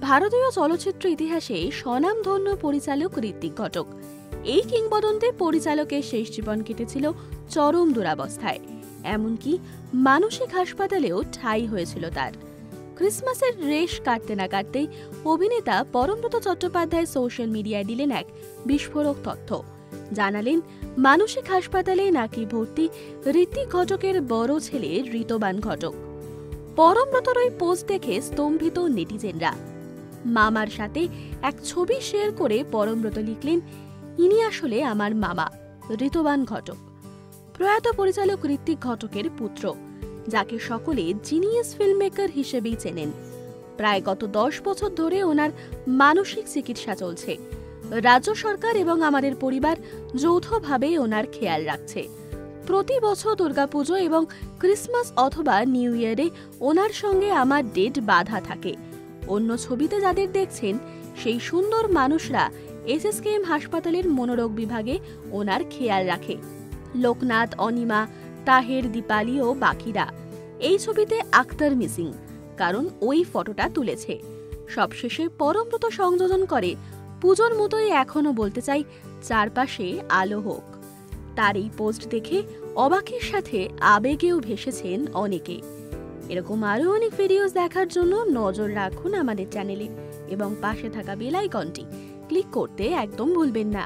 ভারতীয় চলচ্চিত্র ইতিহাসে স্বনামধন্য পরিচালক ঋত্বিক ঘটক। এই কিংবদন্তির পরিচালকের শেষ জীবন কেটেছিল চরম দুরাবস্থায়, এমনকি মানসিক হাসপাতালেও ঠাঁই হয়েছিল তার। ক্রিসমাসের রেশ কাটতে না কাটতেই অভিনেতা পরমব্রত চট্টোপাধ্যায় সোশ্যাল মিডিয়ায় দিলেন এক বিস্ফোরক তথ্য। জানালেন মানসিক হাসপাতালে নাকি ভর্তি ঋত্বিক ঘটকের বড় ছেলে ঋতবান ঘটক। পরমব্রতর ওই পোস্ট দেখে স্তম্ভিত নেটিজেনরা। মামার সাথে এক ছবি শেয়ার করে পরমব্রত লিখলেন, ইনি আসলে আমার মামা ঋতবান ঘটক, প্রয়াত পরিচালক ঋত্বিক ঘটকের পুত্র, যাকে সকলে জিনিয়াস ফিল্মমেকার হিসেবেই চেনেন। প্রায় গত 10 বছর ধরে ওনার মানসিক চিকিৎসা চলছে। রাজ্য সরকার এবং আমাদের পরিবার যৌথভাবে ওনার খেয়াল রাখছে। প্রতি বছর দুর্গাপুজো এবং ক্রিসমাস অথবা নিউ ইয়ারে ওনার সঙ্গে আমার ডেট বাঁধা থাকে। অন্য ছবিতে যাদের দেখছেন সেই সুন্দর মানুষরা এসএসকেএম হাসপাতালের মনোরোগ বিভাগে ওনার খেয়াল রাখে। লোকনাথ, অনিমা, তাহের, দীপালি ও বাকিরা। এই ছবিতে আক্তার মিসিং, কারণ ওই ফটোটা তুলেছে। সবশেষে পরমব্রত সংযোজন করে, পুজোর মতোই এখনো বলতে চাই, চারপাশে আলো হোক। তার এই পোস্ট দেখে অবাকের সাথে আবেগেও ভেসেছেন অনেকে। এরকম আরও অনেক ভিডিওস দেখার জন্য নজর রাখুন আমাদের চ্যানেলে এবং পাশে থাকা বেল আইকনটি ক্লিক করতে একদম ভুলবেন না।